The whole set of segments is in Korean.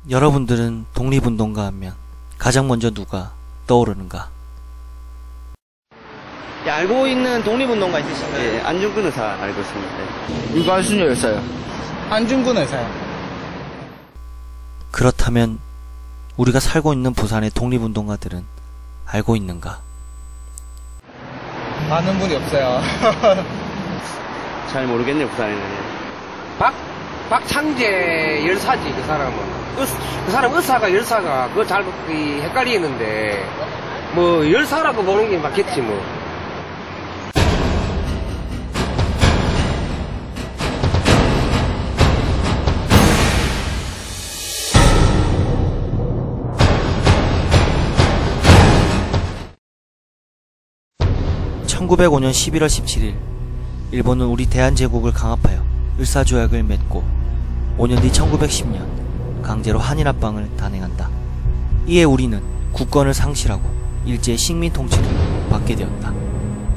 여러분들은 독립운동가 하면 가장 먼저 누가 떠오르는가? 예, 알고 있는 독립운동가 있으신가요? 예, 안중근 의사 알고 있습니다. 유관순 열사요. 안중근 의사요. 그렇다면 우리가 살고 있는 부산의 독립운동가들은 알고 있는가? 많은 분이 없어요. 잘 모르겠네요, 부산에는. 박창재 열사지, 그 사람은. 그 사람 의사가 열사가 그거 잘 헷갈리는데 뭐 열사라고 보는 게 맞겠지 뭐. (1905년 11월 17일) 일본은 우리 대한제국을 강압하여 을사조약을 맺고 5년 뒤 1910년 강제로 한일합방을 단행한다. 이에 우리는 국권을 상실하고 일제의 식민 통치를 받게 되었다.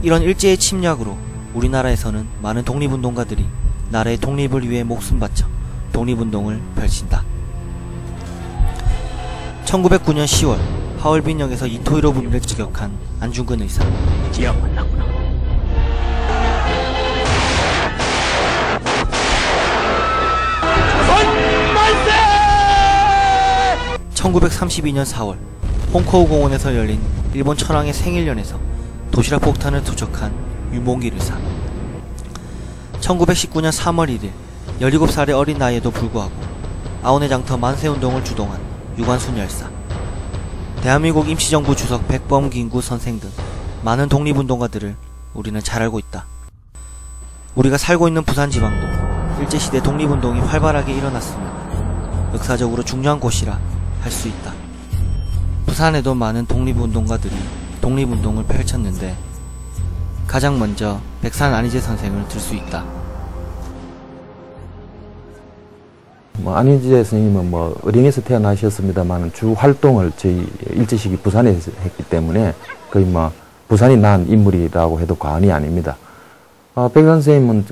이런 일제의 침략으로 우리나라에서는 많은 독립운동가들이 나라의 독립을 위해 목숨 바쳐 독립운동을 펼친다. 1909년 10월 하얼빈역에서 이토히로 부미를 저격한 안중근 의사. 드디어 만났구나. 1932년 4월 홍커우 공원에서 열린 일본 천황의 생일연에서 도시락 폭탄을 투척한 유몽길 의사. 1919년 3월 1일 17살의 어린 나이에도 불구하고 아오네 장터 만세운동을 주동한 유관순 열사. 대한민국 임시정부 주석 백범긴구 선생 등 많은 독립운동가들을 우리는 잘 알고 있다. 우리가 살고 있는 부산지방도 일제시대 독립운동이 활발하게 일어났으며 역사적으로 중요한 곳이라 할 수 있다. 부산에도 많은 독립운동가들이 독립운동을 펼쳤는데 가장 먼저 백산 안희재 선생을 들 수 있다. 안희재 선생님은 어린이에서 태어나셨습니다만 주 활동을 저희 일제시기 부산에서 했기 때문에 거의 부산이 난 인물이라고 해도 과언이 아닙니다. 백산 선생님은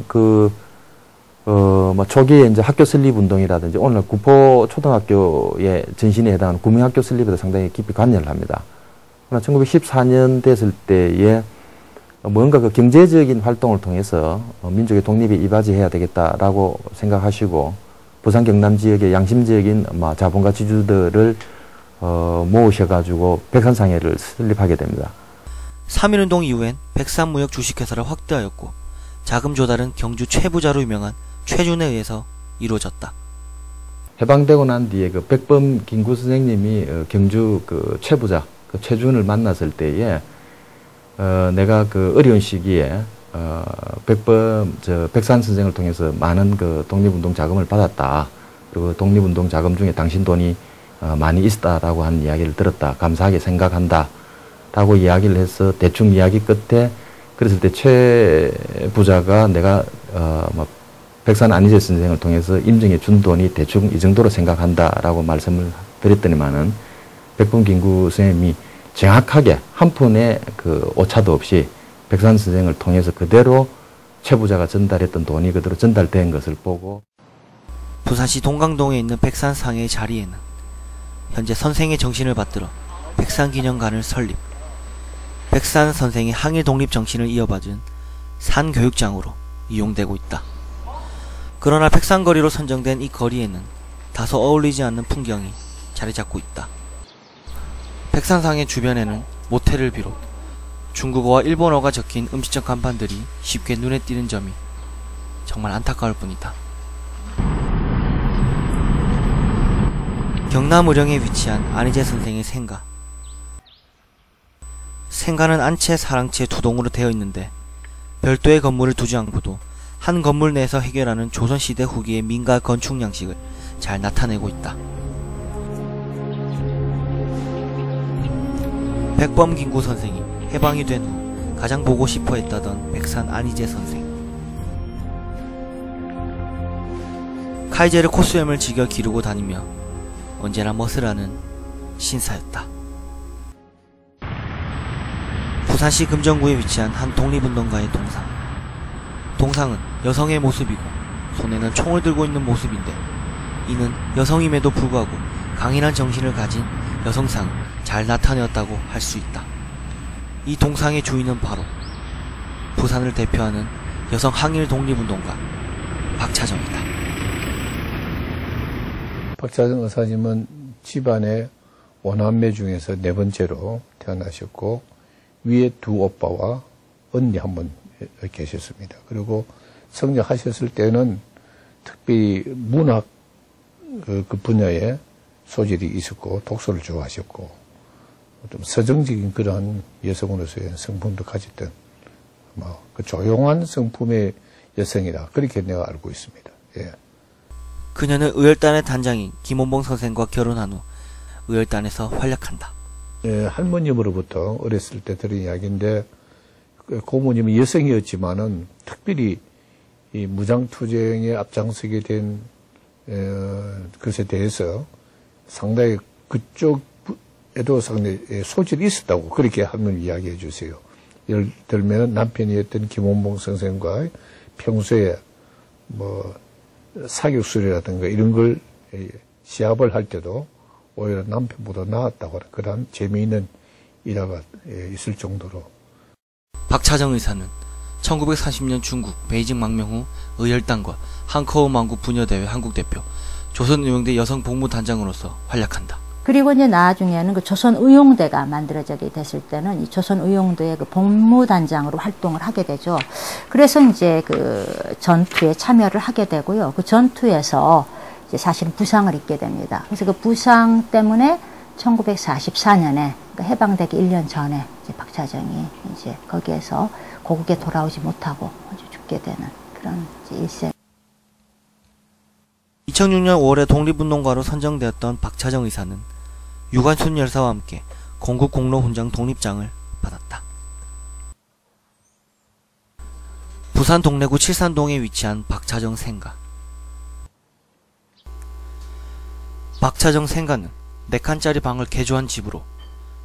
초기에 이제 학교 설립 운동이라든지 오늘 구포 초등학교의 전신에 해당하는 구명학교 설립에도 상당히 깊이 관여를 합니다. 그러나 1914년 됐을 때에 뭔가 경제적인 활동을 통해서 민족의 독립에 이바지해야 되겠다라고 생각하시고 부산 경남 지역의 양심적인 자본가 지주들을 모으셔가지고 백산상회를 설립하게 됩니다. 3.1운동 이후엔 백산무역 주식회사를 확대하였고 자금 조달은 경주 최부자로 유명한 최준에 의해서 이루어졌다. 해방되고 난 뒤에 백범 긴구 선생님이 경주 최부자 최준을 만났을 때에 내가 어려운 시기에 백산 선생을 통해서 많은 독립운동 자금을 받았다. 그리고 독립운동 자금 중에 당신 돈이 많이 있었다라고 하는 이야기를 들었다. 감사하게 생각한다. 라고 이야기를 해서 대충 이야기 끝에 그랬을 때 최 부자가 내가 백산 안희재 선생을 통해서 임정해 준 돈이 대충 이 정도로 생각한다라고 말씀을 드렸더니만은 백범 긴구 선생님이 정확하게 한 푼의 오차도 없이 백산 선생을 통해서 그대로 최 부자가 전달했던 돈이 그대로 전달된 것을 보고 부산시 동강동에 있는 백산상회의 자리에는 현재 선생의 정신을 받들어 백산기념관을 설립, 백산 선생의 항일 독립 정신을 이어받은 산교육장으로 이용되고 있다. 그러나 백산거리로 선정된 이 거리에는 다소 어울리지 않는 풍경이 자리잡고 있다. 백산상회 주변에는 모텔을 비롯 중국어와 일본어가 적힌 음식점 간판들이 쉽게 눈에 띄는 점이 정말 안타까울 뿐이다. 경남 의령에 위치한 안희재 선생의 생가. 생가는 안채, 사랑채 두 동으로 되어 있는데 별도의 건물을 두지 않고도 한 건물 내에서 해결하는 조선시대 후기의 민가 건축 양식을 잘 나타내고 있다. 백범긴구 선생이 해방이 된 후 가장 보고 싶어 했다던 백산 안희재 선생. 카이제르 코스염을 즐겨 기르고 다니며 언제나 멋을 신사였다. 부산시 금정구에 위치한 한 독립운동가의 동상. 동상은 여성의 모습이고 손에는 총을 들고 있는 모습인데, 이는 여성임에도 불구하고 강인한 정신을 가진 여성상을 잘 나타내었다고 할 수 있다. 이 동상의 주인은 바로 부산을 대표하는 여성 항일 독립운동가 박차정이다. 박차정 의사님은 집안의 오남매 중에서 4번째로 태어나셨고, 위에 2 오빠와 언니 한 분 계셨습니다. 그리고 성장하셨을 때는 특별히 문학 그 분야에 소질이 있었고 독서를 좋아하셨고 좀 서정적인 그러한 여성으로서의 성품도 가졌던 그 조용한 성품의 여성이다. 그렇게 내가 알고 있습니다. 예. 그녀는 의열단의 단장인 김원봉 선생과 결혼한 후 의열단에서 활약한다. 예, 할머님으로부터 어렸을 때 들은 이야기인데, 고모님이 여성이었지만은 특별히 이 무장투쟁에 앞장서게 된 것에 대해서 상당히 그쪽에도 상당히 소질이 있었다고 그렇게 할머니 이야기해 주세요. 예를 들면 남편이었던 김원봉 선생과 평소에 사격술이라든가 이런 걸 시합을 할 때도 오히려 남편보다 나았다고 하는 그런 재미있는 일화가 있을 정도로. 박차정 의사는 1940년 중국 베이징 망명 후 의열단과 한커우 만국 부녀대회 한국대표, 조선의용대 여성복무단장으로서 활약한다. 그리고 이제 나중에는 그 조선의용대가 만들어지게 됐을 때는 이 조선의용대의 그 복무단장으로 활동을 하게 되죠. 그래서 이제 그 전투에 참여를 하게 되고요. 그 전투에서 이제 사실은 부상을 입게 됩니다. 그래서 그 부상 때문에 1944년에 해방되기 1년 전에 이제 박차정이 이제 거기에서 고국에 돌아오지 못하고 죽게 되는 그런 일생. 2006년 5월에 독립운동가로 선정되었던 박차정 의사는 유관순 열사와 함께 건국공로훈장 독립장을 받았다. 부산 동래구 칠산동에 위치한 박차정 생가. 박차정 생가는 4칸짜리 방을 개조한 집으로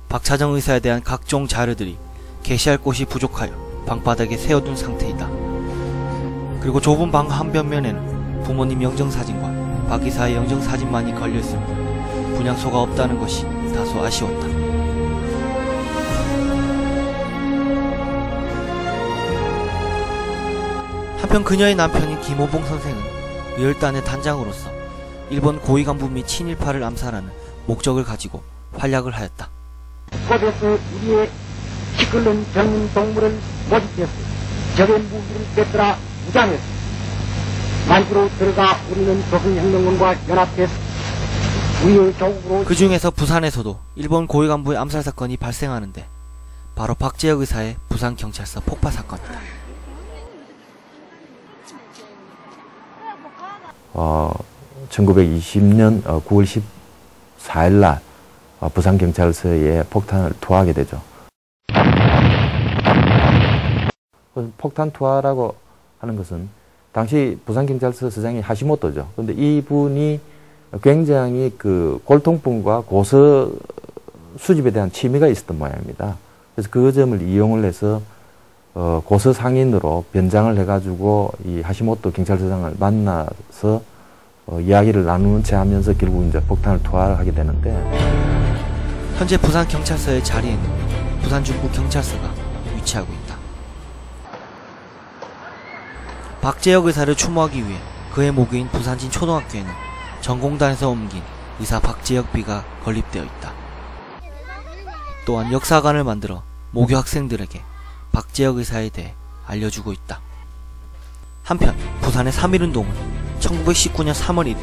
박차정 의사에 대한 각종 자료들이 게시할 곳이 부족하여 방바닥에 세워둔 상태이다. 그리고 좁은 방 한 벽면에는 부모님 영정사진과 박 의사의 영정사진만이 걸려있으며 분향소가 없다는 것이 다소 아쉬웠다. 한편 그녀의 남편인 김호봉 선생은 의열단의 단장으로서 일본 고위 간부 및 친일파를 암살하는 목적을 가지고 활약을 하였다. 곳에서 우리의 피 끓는 젊은 동물을 모집했어. 적의 무기를 꿰뚫어 무장했어. 만주로 들어가 우리는 조선혁명군과 연합해서 우리의 조국으로. 그 중에서 부산에서도 일본 고위 간부의 암살 사건이 발생하는데 바로 박재혁 의사의 부산경찰서 폭파 사건이다. 1920년 9월 14일 날 부산경찰서에 폭탄을 투하하게 되죠. 폭탄 투하라고 하는 것은 당시 부산경찰서 서장이 하시모토죠. 그런데 이분이 굉장히 그 골통품과 고서 수집에 대한 취미가 있었던 모양입니다. 그래서 그 점을 이용을 해서 고서 상인으로 변장을 해가지고 이 하시모토 경찰서장을 만나서 이야기를 나누는 채 하면서 결국 이제 폭탄을 투하하게 되는데, 현재 부산경찰서의 자리에는 부산중부경찰서가 위치하고 있다. 박재혁 의사를 추모하기 위해 그의 모교인 부산진 초등학교에는 전공단에서 옮긴 의사 박재혁 비가 건립되어 있다. 또한 역사관을 만들어 모교 학생들에게 박재혁 의사에 대해 알려주고 있다. 한편 부산의 3.1운동은 1919년 3월 1일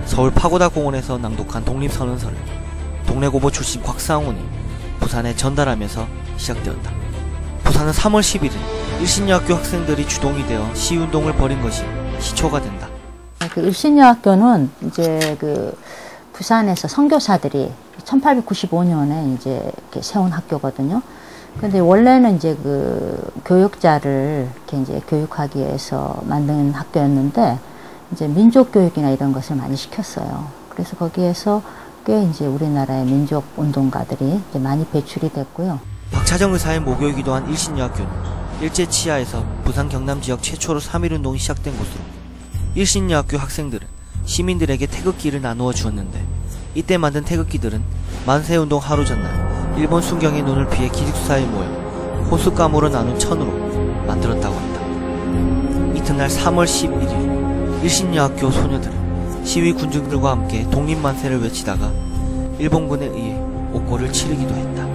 서울 파고다 공원에서 낭독한 독립선언서를 동래고보 출신 곽상훈이 부산에 전달하면서 시작되었다. 부산은 3월 11일 일신여학교 학생들이 주동이 되어 시운동을 벌인 것이 시초가 된다. 그 일신여학교는 이제 그 부산에서 선교사들이 1895년에 이제 이렇게 세운 학교거든요. 근데 원래는 이제 그 교육자를 이렇게 이제 교육하기 위해서 만든 학교였는데 이제 민족 교육이나 이런 것을 많이 시켰어요. 그래서 거기에서 꽤 이제 우리나라의 민족 운동가들이 이제 많이 배출이 됐고요. 박차정 의사의 모교이기도 한 일신여학교는 일제 치하에서 부산 경남 지역 최초로 3.1운동이 시작된 곳으로 일신여학교 학생들은 시민들에게 태극기를 나누어 주었는데 이때 만든 태극기들은 만세운동 하루 전날 일본 순경의 눈을 피해 기숙사에 모여 호숫가무로 나눈 천으로 만들었다고 한다. 이튿날 3월 11일 일신여학교 소녀들은 시위 군중들과 함께 독립만세를 외치다가 일본군에 의해 옥고를 치르기도 했다.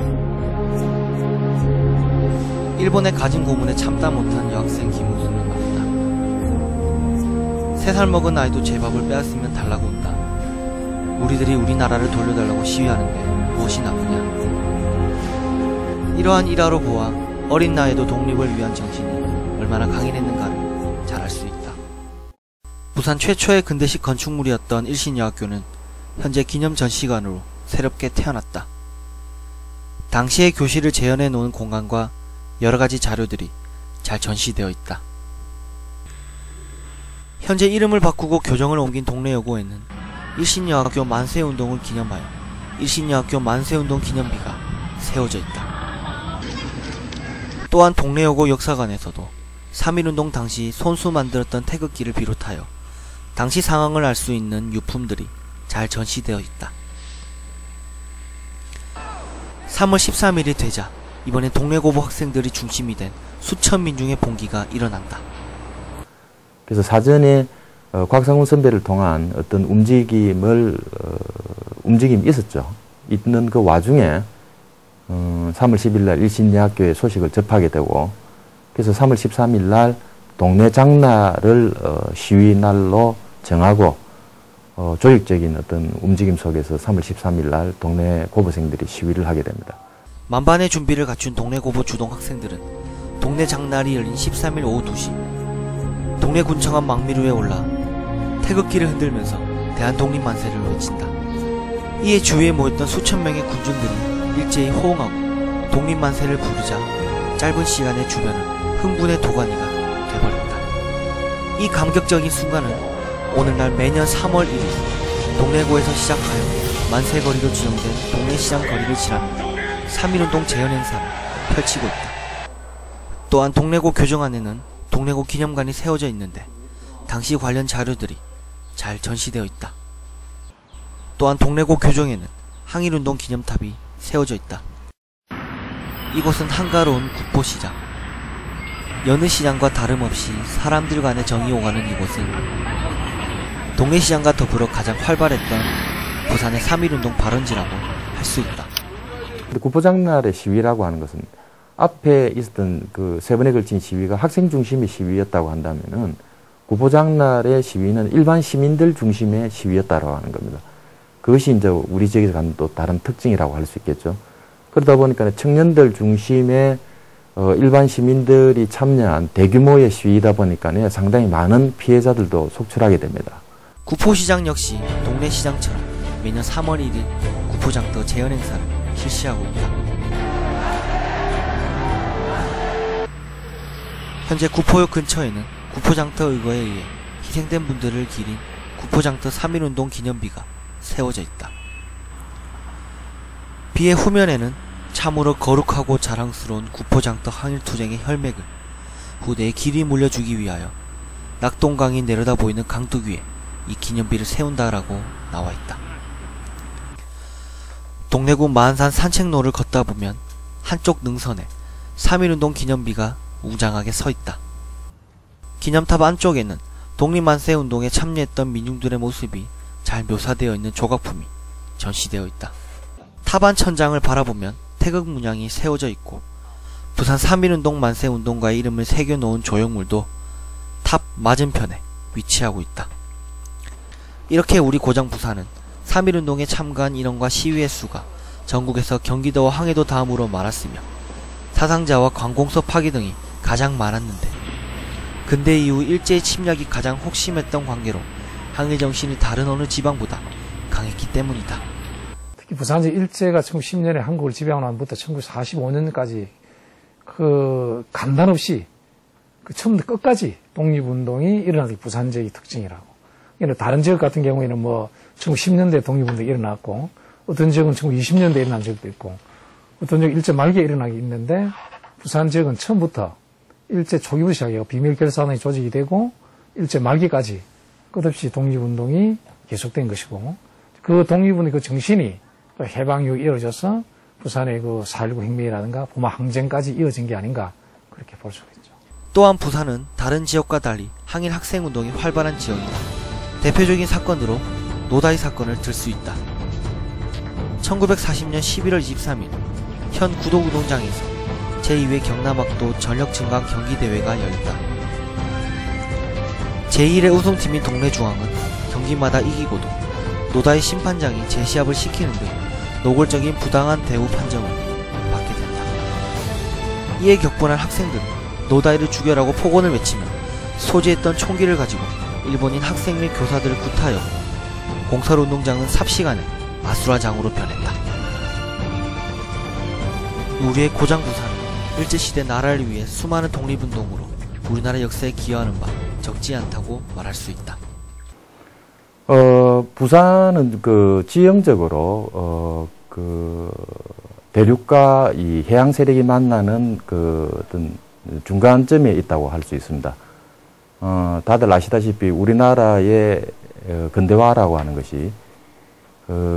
일본의 가진 고문에 참다 못한 여학생 김우수는 말했다. 3살 먹은 아이도 제 밥을 빼앗으면 달라고 온다. 우리들이 우리나라를 돌려달라고 시위하는데 무엇이 나쁘냐. 이러한 일화로 보아 어린 나이에도 독립을 위한 정신이 얼마나 강인했는가를 잘 알 수 있다. 부산 최초의 근대식 건축물이었던 일신여학교는 현재 기념 전시관으로 새롭게 태어났다. 당시의 교실을 재현해 놓은 공간과 여러가지 자료들이 잘 전시되어 있다. 현재 이름을 바꾸고 교정을 옮긴 동래여고에는 일신여학교 만세운동을 기념하여 일신여학교 만세운동 기념비가 세워져 있다. 또한 동래여고 역사관에서도 3.1운동 당시 손수 만들었던 태극기를 비롯하여 당시 상황을 알 수 있는 유품들이 잘 전시되어 있다. 3월 13일이 되자 이번엔 동래고보 학생들이 중심이 된 수천 민중의 봉기가 일어난다. 그래서 사전에 곽상훈 선배를 통한 어떤 움직임이 있었죠. 있는 그 와중에 3월 10일 날 일신여학교의 소식을 접하게 되고 그래서 3월 13일 날 동네 장날을 시위날로 정하고 조직적인 어떤 움직임 속에서 3월 13일 날 동네 고보생들이 시위를 하게 됩니다. 만반의 준비를 갖춘 동래고보 주동 학생들은 동네 장날이 열린 13일 오후 2시 동네 군청한 망미루에 올라 태극기를 흔들면서 대한독립만세를 외친다. 이에 주위에 모였던 수천 명의 군중들이 일제히 호응하고 독립만세를 부르자 짧은 시간에 주변은 흥분의 도가니가 돼버렸다. 이 감격적인 순간은 오늘날 매년 3월 1일 동래고에서 시작하여 만세거리로 지정된 동래시장 거리를 지나며 3.1운동 재현 행사를 펼치고 있다. 또한 동래고 교정 안에는 동래고 기념관이 세워져 있는데 당시 관련 자료들이 잘 전시되어 있다. 또한 동래고 교정에는 항일운동 기념탑이 세워져 있다. 이곳은 한가로운 구포시장. 여느 시장과 다름없이 사람들 간의 정이 오가는 이곳은 동래시장과 더불어 가장 활발했던 부산의 3.1운동 발원지라고 할 수 있다. 구포장날의 시위라고 하는 것은 앞에 있었던 그 3번에 걸친 시위가 학생 중심의 시위였다고 한다면은 구포장날의 시위는 일반 시민들 중심의 시위였다고 하는 겁니다. 그것이 이제 우리 지역에서 갖는 또 다른 특징이라고 할 수 있겠죠. 그러다 보니까 청년들 중심의 일반 시민들이 참여한 대규모의 시위이다 보니까 상당히 많은 피해자들도 속출하게 됩니다. 구포시장 역시 동래시장처럼 매년 3월 1일 구포장터 재현 행사를 실시하고 있다. 현재 구포역 근처에는 구포장터 의거에 의해 희생된 분들을 기린 구포장터 3.1운동 기념비가 세워져 있다. 비의 후면에는 참으로 거룩하고 자랑스러운 구포장터 항일투쟁의 혈맥을 후대에 길이 물려주기 위하여 낙동강이 내려다 보이는 강둑 위에 이 기념비를 세운다라고 나와있다. 동래구 마한산 산책로를 걷다 보면 한쪽 능선에 3.1운동 기념비가 웅장하게 서있다. 기념탑 안쪽에는 독립만세운동에 참여했던 민중들의 모습이 잘 묘사되어 있는 조각품이 전시되어 있다. 탑 안 천장을 바라보면 태극 문양이 세워져 있고 부산 3.1운동 만세운동가의 이름을 새겨놓은 조형물도 탑 맞은편에 위치하고 있다. 이렇게 우리 고장 부산은 3.1운동에 참가한 인원과 시위의 수가 전국에서 경기도와 황해도 다음으로 많았으며 사상자와 관공서 파괴 등이 가장 많았는데 근대 이후 일제의 침략이 가장 혹심했던 관계로 항일정신이 다른 어느 지방보다 강했기 때문이다. 특히 부산제 일제가 1910년에 한국을 지배하고 나부터 1945년까지 그 간단 없이 그 처음부터 끝까지 독립운동이 일어난 게 부산 지역의 특징이라고. 다른 지역 같은 경우에는 뭐 1910년대 독립운동이 일어났고 어떤 지역은 1920년대에 일어난 지역도 있고 어떤 지역 일제 말기에 일어나기 있는데 부산 지역은 처음부터 일제 초기부터 시작해요. 비밀결사단이 조직이 되고 일제 말기까지 끝없이 독립운동이 계속된 것이고 그 독립운동의 그 정신이 해방 이후 이어져서 부산의 그 4.19 혁명이라든가 부마 항쟁까지 이어진 게 아닌가 그렇게 볼 수가 있죠. 또한 부산은 다른 지역과 달리 항일 학생운동이 활발한 지역이다. 대표적인 사건으로 노다이 사건을 들 수 있다. 1940년 11월 23일 현 구도운동장에서 제2회 경남학도 전력증강 경기대회가 열렸다. 제1회 우승팀인 동래중앙은 경기마다 이기고도 노다이 심판장이 재시합을 시키는 등 노골적인 부당한 대우 판정을 받게 된다. 이에 격분한 학생들은 노다이를 죽여라고 폭언을 외치며 소지했던 총기를 가지고 일본인 학생 및 교사들을 구타하여 공설운동장은 삽시간에 아수라장으로 변했다. 우리의 고장 부산은 일제시대 나라를 위해 수많은 독립운동으로 우리나라 역사에 기여하는 바 적지 않다고 말할 수 있다. 부산은 그 지형적으로 그 대륙과 이 해양 세력이 만나는 그 어떤 중간점에 있다고 할 수 있습니다. 다들 아시다시피 우리나라의 근대화라고 하는 것이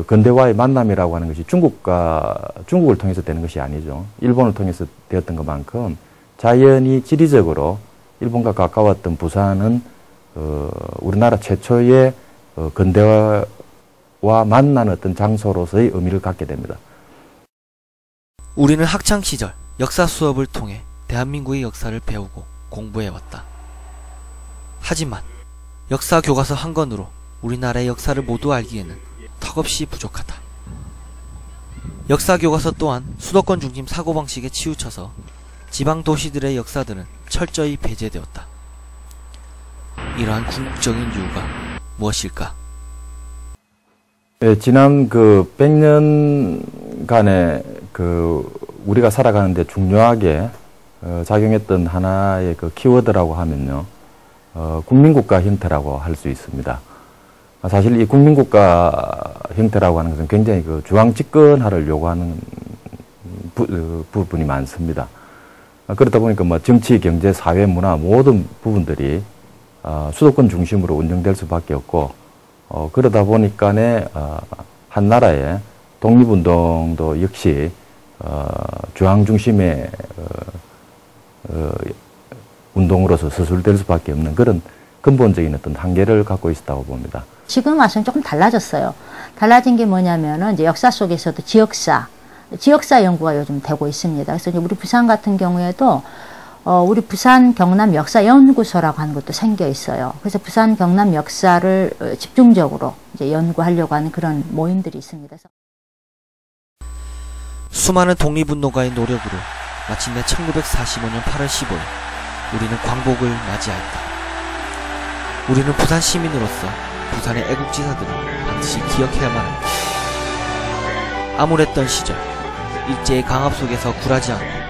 근대화의 만남이라고 하는 것이 중국을 통해서 되는 것이 아니죠. 일본을 통해서 되었던 것만큼 자연히 지리적으로 일본과 가까웠던 부산은 우리나라 최초의 근대화와 만나는 어떤 장소로서의 의미를 갖게 됩니다. 우리는 학창시절 역사 수업을 통해 대한민국의 역사를 배우고 공부해왔다. 하지만 역사 교과서 한 권으로 우리나라의 역사를 모두 알기에는 턱없이 부족하다. 역사 교과서 또한 수도권 중심 사고방식에 치우쳐서 지방 도시들의 역사들은 철저히 배제되었다. 이러한 궁극적인 이유가 무엇일까? 네, 지난 그 100년간의 그 우리가 살아가는데 중요하게 작용했던 하나의 그 키워드라고 하면요, 국민국가 형태라고 할 수 있습니다. 사실 이 국민국가 형태라고 하는 것은 굉장히 그 중앙 집권화를 요구하는 부분이 많습니다. 그러다 보니까 뭐 정치, 경제, 사회, 문화 모든 부분들이 수도권 중심으로 운영될 수밖에 없고, 그러다 보니까네 한 나라의 독립운동도 역시 중앙 중심의 운동으로서 서술될 수밖에 없는 그런 근본적인 어떤 한계를 갖고 있었다고 봅니다. 지금 와서는 조금 달라졌어요. 달라진 게 뭐냐면은 이제 역사 속에서도 지역사 연구가 요즘 되고 있습니다. 그래서 이제 우리 부산 같은 경우에도 우리 부산 경남 역사 연구소라고 하는 것도 생겨 있어요. 그래서 부산 경남 역사를 집중적으로 이제 연구하려고 하는 그런 모임들이 있습니다. 수많은 독립운동가의 노력으로 마침내 1945년 8월 15일 우리는 광복을 맞이하였다. 우리는 부산 시민으로서 부산의 애국지사들을 반드시 기억해야만 한다. 암울했던 시절 일제의 강압 속에서 굴하지 않고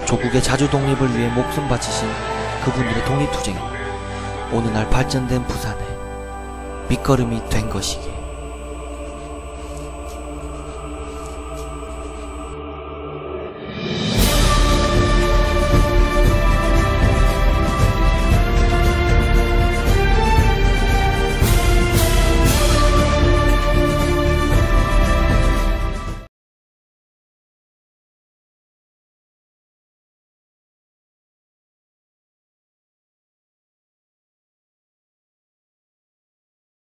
조국의 자주 독립을 위해 목숨 바치신 그분들의 독립투쟁이 어느 날 발전된 부산의 밑거름이 된 것이기에